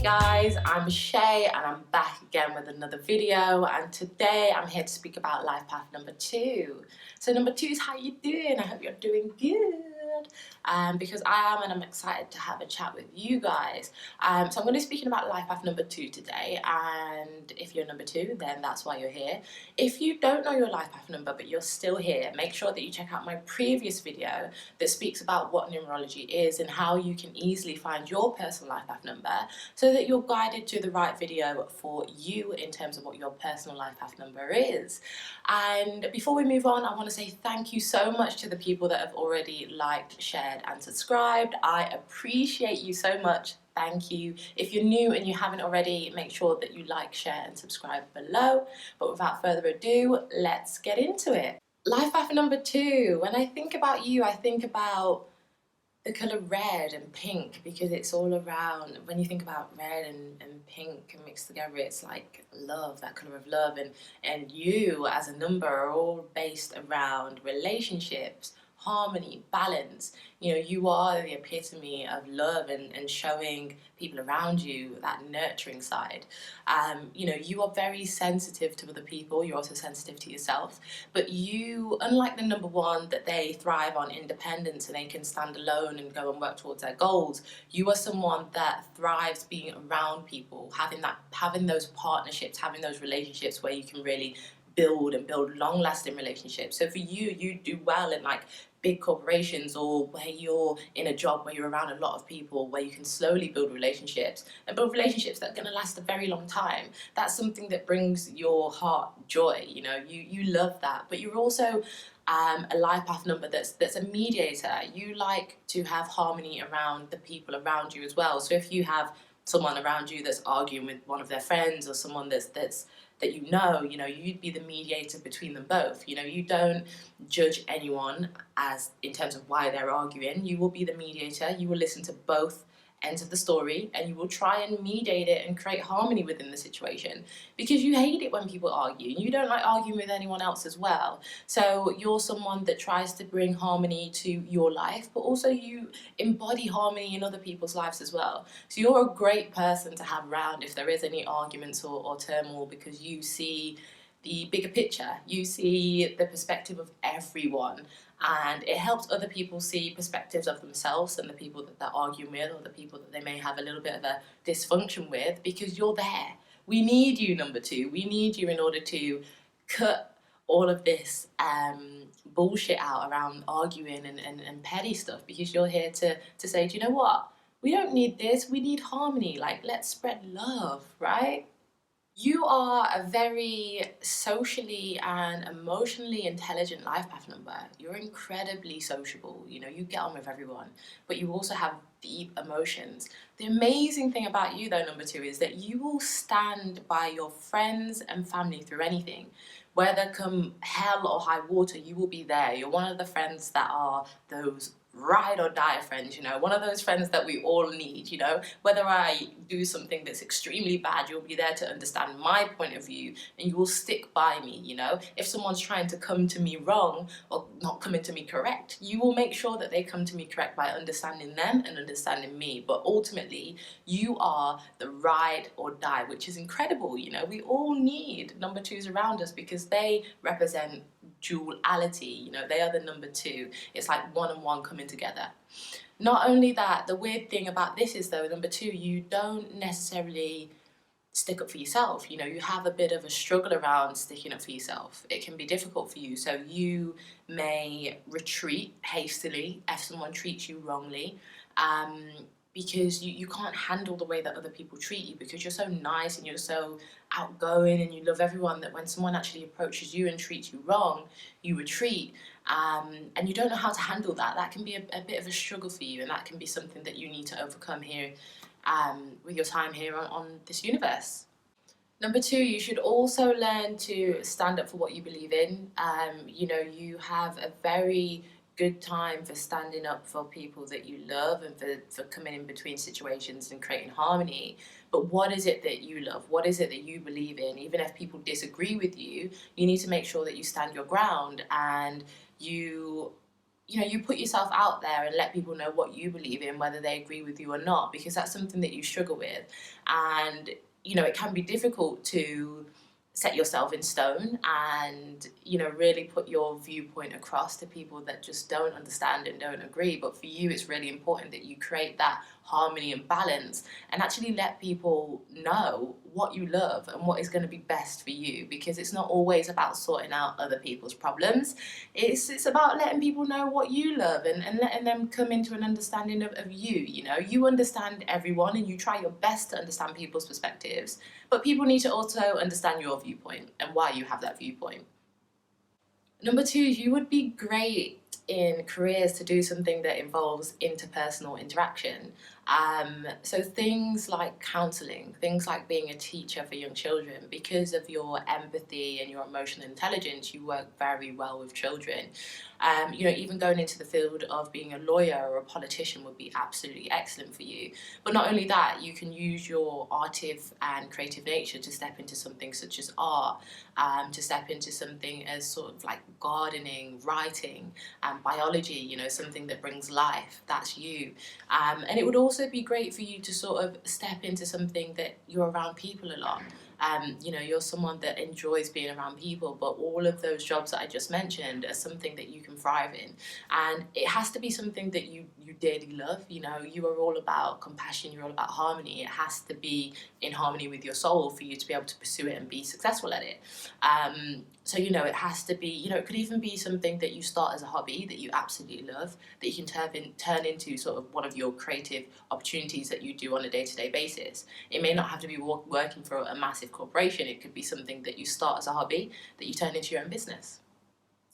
guys, I'm Shay and I'm back again with another video, and today I'm here to speak about life path number 2. So number 2 is how you doing? I hope you're doing good. Because I am, and I'm excited to have a chat with you guys. So I'm going to be speaking about life path number 2 today, and if you're number 2, then that's why you're here. If you don't know your life path number but you're still here, make sure that you check out my previous video that speaks about what numerology is and how you can easily find your personal life path number, so that you're guided to the right video for you in terms of what your personal life path number is. And before we move on, I want to say thank you so much to the people that have already liked, shared and subscribed. I appreciate you so much. Thank you. If you're new and you haven't already, make sure that you like, share and subscribe below. But without further ado, let's get into it. Life path number 2. When I think about you, I think about the colour red and pink, because it's all around. When you think about red and pink mixed together, it's like love, that colour of love, and you as a number are all based around relationships, harmony, balance. You know, you are the epitome of love and showing people around you that nurturing side. You know, you are very sensitive to other people, you're also sensitive to yourself, but you, unlike the number 1 that they thrive on independence and they can stand alone and go and work towards their goals, you are someone that thrives being around people, having those partnerships, having those relationships where you can really build long-lasting relationships. So for you, you do well in like big corporations, or where you're in a job where you're around a lot of people, where you can slowly build relationships and build relationships that are going to last a very long time. That's something that brings your heart joy. You know, you love that. But you're also a life path number that's a mediator. You like to have harmony around the people around you as well. So if you have someone around you that's arguing with one of their friends, or someone that you know, you'd be the mediator between them both. You know, you don't judge anyone as in terms of why they're arguing. You will be the mediator. You will listen to both ends of the story and you will try and mediate it and create harmony within the situation, because you hate it when people argue and you don't like arguing with anyone else as well. So you're someone that tries to bring harmony to your life, but also you embody harmony in other people's lives as well. So you're a great person to have around if there is any arguments or turmoil, because you see the bigger picture, you see the perspective of everyone, and it helps other people see perspectives of themselves and the people that they're arguing with, or the people that they may have a little bit of a dysfunction with, because you're there. We need you, number 2. We need you in order to cut all of this bullshit out around arguing and petty stuff, because you're here to say, do you know what? We don't need this, we need harmony. Like, let's spread love, right? You are a very socially and emotionally intelligent life path number. You're incredibly sociable, you know, you get on with everyone, but you also have deep emotions. The amazing thing about you though, number 2, is that you will stand by your friends and family through anything. Whether come hell or high water, you will be there. You're one of the friends that are those ride or die friends, you know, one of those friends that we all need, you know. Whether I do something that's extremely bad, you'll be there to understand my point of view and you will stick by me, you know. If someone's trying to come to me wrong or not coming to me correct, you will make sure that they come to me correct by understanding them and understanding me. But ultimately, you are the ride or die, which is incredible, you know. We all need number 2s around us because they represent duality, you know. They are the number 2. It's like 1 and 1 coming together. Not only that, the weird thing about this is though, number 2, you don't necessarily stick up for yourself. You know, you have a bit of a struggle around sticking up for yourself. It can be difficult for you, so you may retreat hastily if someone treats you wrongly, because you can't handle the way that other people treat you, because you're so nice and you're so outgoing and you love everyone, that when someone actually approaches you and treats you wrong, you retreat, and you don't know how to handle that. That can be a bit of a struggle for you, and that can be something that you need to overcome here with your time here on this universe. Number 2, you should also learn to stand up for what you believe in. You know, you have a very good time for standing up for people that you love and for coming in between situations and creating harmony. But what is it that you love? What is it that you believe in? Even if people disagree with you, you need to make sure that you stand your ground and you you put yourself out there and let people know what you believe in, whether they agree with you or not, because that's something that you struggle with. And, it can be difficult to set yourself in stone and, really put your viewpoint across to people that just don't understand and don't agree. But for you, it's really important that you create that harmony and balance and actually let people know what you love and what is going to be best for you, because it's not always about sorting out other people's problems. It's about letting people know what you love, and letting them come into an understanding of you. You understand everyone and you try your best to understand people's perspectives, but people need to also understand your viewpoint and why you have that viewpoint. Number two, you would be great in careers to do something that involves interpersonal interaction. So things like counselling, things like being a teacher for young children, because of your empathy and your emotional intelligence, you work very well with children. Even going into the field of being a lawyer or a politician would be absolutely excellent for you. But not only that, you can use your artive and creative nature to step into something such as art, to step into something as sort of like gardening, writing, biology, something that brings life. That's you. And it would also be great for you to sort of step into something that you're around people a lot. You're someone that enjoys being around people, but all of those jobs that I just mentioned are something that you can thrive in. And it has to be something that you dearly love. You are all about compassion, you're all about harmony. It has to be in harmony with your soul for you to be able to pursue it and be successful at it. So, it has to be, it could even be something that you start as a hobby that you absolutely love, that you can turn into sort of one of your creative opportunities that you do on a day-to-day basis. It may not have to be working for a massive corporation. It could be something that you start as a hobby that you turn into your own business.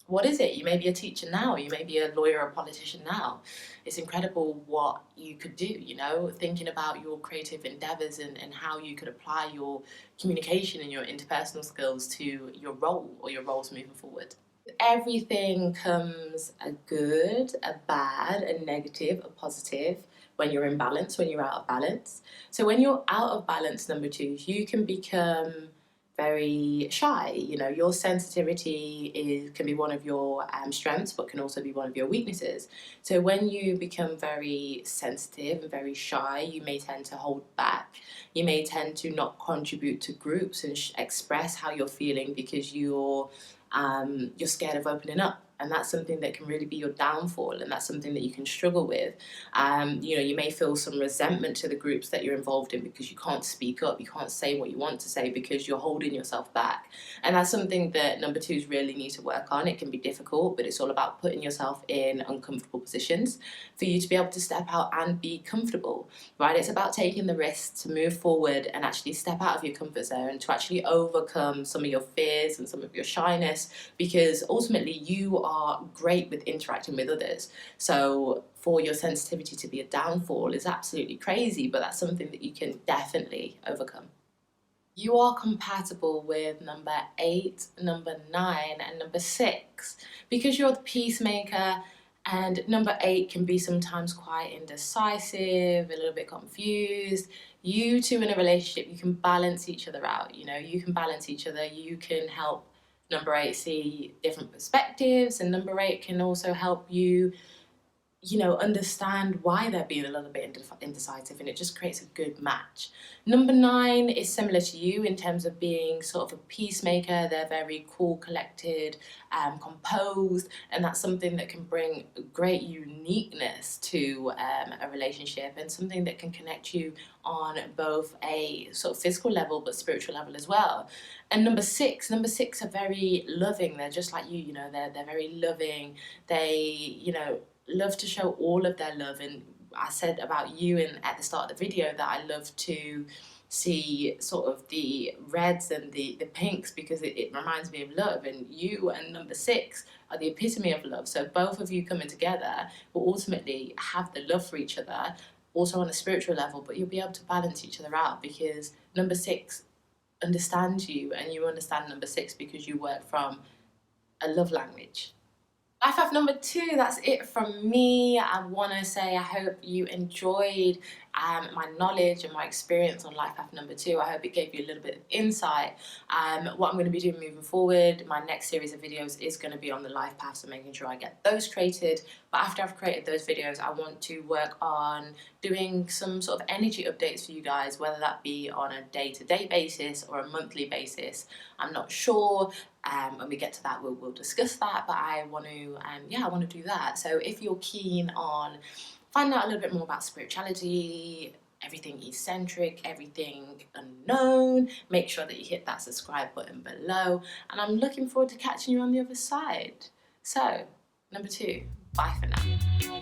What is it? You may be a teacher now, you may be a lawyer or a politician now. It's incredible what you could do, thinking about your creative endeavours and how you could apply your communication and your interpersonal skills to your role or your roles moving forward. Everything comes a good, a bad, a negative, a positive when you're in balance, when you're out of balance. So when you're out of balance, number two, you can become very shy. Your sensitivity can be one of your strengths, but can also be one of your weaknesses. So when you become very sensitive and very shy, you may tend to hold back. You may tend to not contribute to groups and express how you're feeling because you're scared of opening up. And that's something that can really be your downfall, and that's something that you can struggle with. You may feel some resentment to the groups that you're involved in because you can't speak up, you can't say what you want to say because you're holding yourself back. And that's something that number twos really need to work on. It can be difficult, but it's all about putting yourself in uncomfortable positions for you to be able to step out and be comfortable, right? It's about taking the risk to move forward and actually step out of your comfort zone, to actually overcome some of your fears and some of your shyness, because ultimately you are great with interacting with others. So for your sensitivity to be a downfall is absolutely crazy, but that's something that you can definitely overcome. You are compatible with number 8, number 9, and number 6 because you're the peacemaker. And number 8 can be sometimes quite indecisive, a little bit confused. You two in a relationship, you can balance each other out. You can balance each other. You can help number 8 see different perspectives, and number 8 can also help you understand why they're being a little bit indecisive, and it just creates a good match. Number 9 is similar to you in terms of being sort of a peacemaker. They're very cool, collected, composed, and that's something that can bring great uniqueness to a relationship, and something that can connect you on both a sort of physical level but spiritual level as well. And number 6 are very loving. They're just like you, they're very loving. They, love to show all of their love. And I said about you at the start of the video that I love to see sort of the reds and the pinks because it reminds me of love, and you and number 6 are the epitome of love. So both of you coming together will ultimately have the love for each other, also on a spiritual level, but you'll be able to balance each other out because number 6 understands you and you understand number 6 because you work from a love language. Life hack number 2, that's it from me. I want to say I hope you enjoyed my knowledge and my experience on life hack number 2. I hope it gave you a little bit of insight. What I'm going to be doing moving forward, my next series of videos is going to be on the life paths and making sure I get those created But after I've created those videos, I want to work on doing some sort of energy updates for you guys, whether that be on a day-to-day basis or a monthly basis. I'm not sure. When we get to that, we'll discuss that. But I want to, I want to do that. So if you're keen on finding out a little bit more about spirituality, everything eccentric, everything unknown, make sure that you hit that subscribe button below. And I'm looking forward to catching you on the other side. So, number 2, bye for now.